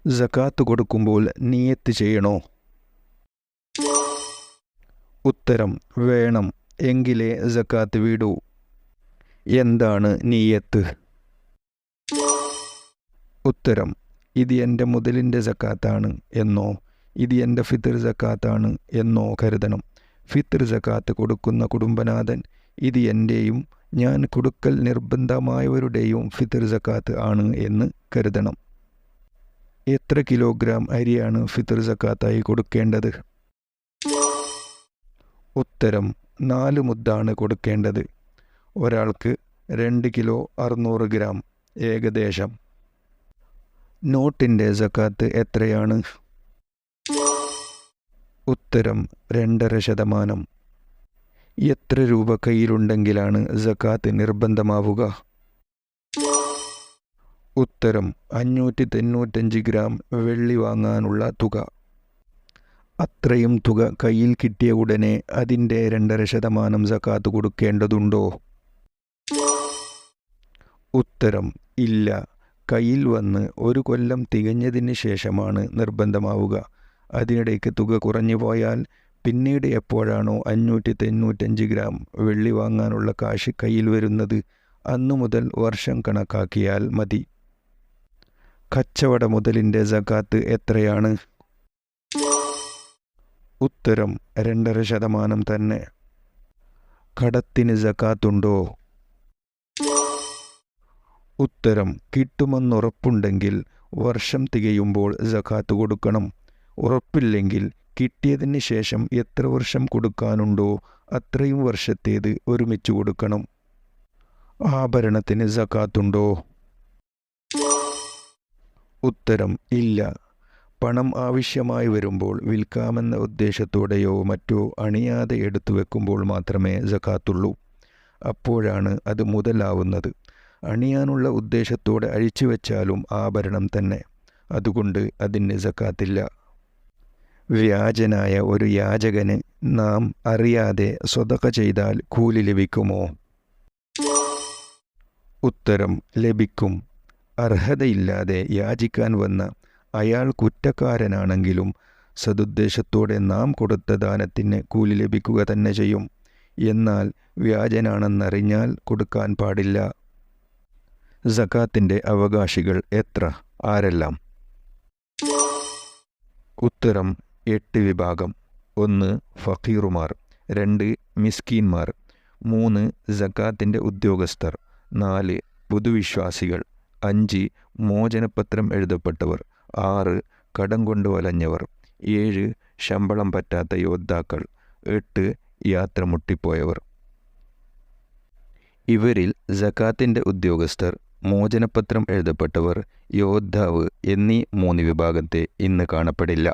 സകാത്ത് കൊടുക്കുമ്പോൾ നിയത്ത് ചെയ്യണോ? ഉത്തരം: വേണം, എങ്കിലേ സകാത്ത് വീടൂ. എന്താണ് നിയത്ത്? ഉത്തരം: ഇത് എൻ്റെ മുതലിൻ്റെ സകാത്താണ് എന്നോ ഇത് എൻ്റെ ഫിത്ർ സകാത്താണ് എന്നോ കരുതണം. ഫിത്ർ സകാത്ത് കൊടുക്കുന്ന കുടുംബനാഥൻ ഇത് എൻ്റെയും ഞാൻ കൊടുക്കൽ നിർബന്ധമായവരുടെയും ഫിത്ർ സകാത്ത് ആണ് എന്ന് കരുതണം. എത്ര കിലോഗ്രാം അരിയാണ് ഫിത്ർ സകാത്തായി കൊടുക്കേണ്ടത്? ഉത്തരം: 4 മുദ്ദാണ് കൊടുക്കേണ്ടത്. ഒരാൾക്ക് 2 കിലോ 600 ഗ്രാം ഏകദേശം. നോട്ടിൻ്റെ സകാത്ത് എത്രയാണ്? ഉത്തരം: 2.5%. എത്ര രൂപ കയ്യിലുണ്ടെങ്കിലാണ് സകാത്ത് നിർബന്ധമാവുക? ഉത്തരം: 595 ഗ്രാം വെള്ളി വാങ്ങാനുള്ള തുക. അത്രയും തുക കയ്യിൽ കിട്ടിയ ഉടനെ അതിൻ്റെ 2.5% സകാത്ത് കൊടുക്കേണ്ടതുണ്ടോ? ഉത്തരം: ഇല്ല. കയ്യിൽ വന്ന് 1 കൊല്ലം തികഞ്ഞതിന് ശേഷമാണ് നിർബന്ധമാവുക. അതിനിടയ്ക്ക് തുക കുറഞ്ഞു പോയാൽ പിന്നീട് എപ്പോഴാണോ 595 ഗ്രാം വെള്ളി വാങ്ങാനുള്ള കാശ് കയ്യിൽ വരുന്നത് അന്നു മുതൽ വർഷം കണക്കാക്കിയാൽ മതി. കച്ചവട മുതലിൻ്റെ സകാത്ത് എത്രയാണ്? ഉത്തരം: 2.5% തന്നെ. കടത്തിന് സകാത്തുണ്ടോ? ഉത്തരം: കിട്ടുമെന്നുറപ്പുണ്ടെങ്കിൽ വർഷം തികയുമ്പോൾ സകാത്ത് കൊടുക്കണം. ഉറപ്പില്ലെങ്കിൽ കിട്ടിയതിന് ശേഷം എത്ര വർഷം കൊടുക്കാനുണ്ടോ അത്രയും വർഷത്തേത് ഒരുമിച്ച് കൊടുക്കണം. ആഭരണത്തിന് സകാത്തുണ്ടോ? ഉത്തരം: ഇല്ല. പണം ആവശ്യമായി വരുമ്പോൾ വിൽക്കാമെന്ന ഉദ്ദേശത്തോടെയോ മറ്റോ അണിയാതെ എടുത്തു വെക്കുമ്പോൾ മാത്രമേ സകാത്തുള്ളൂ. അപ്പോഴാണ് അത് മുതലാവുന്നത്. അണിയാനുള്ള ഉദ്ദേശത്തോടെ അഴിച്ചു വെച്ചാലും ആഭരണം തന്നെ. അതുകൊണ്ട് അതിന് സകാത്തില്ല. വ്യാജനായ ഒരു യാചകന് നാം അറിയാതെ സ്വതക്ക ചെയ്താൽ കൂലി ലഭിക്കുമോ? ഉത്തരം: ലഭിക്കും. അർഹതയില്ലാതെ യാചിക്കാൻ വന്ന അയാൾ കുറ്റക്കാരനാണെങ്കിലും സദുദ്ദേശത്തോടെ നാം കൊടുത്ത ദാനത്തിന് കൂലി ലഭിക്കുക തന്നെ ചെയ്യും. എന്നാൽ വ്യാജനാണെന്നറിഞ്ഞാൽ കൊടുക്കാൻ പാടില്ല. സകാത്തിൻ്റെ അവകാശികൾ എത്ര? ആരെല്ലാം? ഉത്തരം: 8 വിഭാഗം. 1. ഫഖീറുമാർ. 2. മിസ്കീന്മാർ. 3. സകാത്തിൻ്റെ ഉദ്യോഗസ്ഥർ. 4. പൊതുവിശ്വാസികൾ. 5. മോചനപത്രം എഴുതപ്പെട്ടവർ. 6. കടം കൊണ്ട് വലഞ്ഞവർ. 7. ശമ്പളം പറ്റാത്ത യോദ്ധാക്കൾ. 8. യാത്ര മുട്ടിപ്പോയവർ. ഇവരിൽ സകാത്തിൻ്റെ ഉദ്യോഗസ്ഥർ, മോചനപത്രം എഴുതപ്പെട്ടവർ, യോദ്ധാവ് എന്നീ 3 വിഭാഗത്തെ ഇന്ന് കാണപ്പെടില്ല.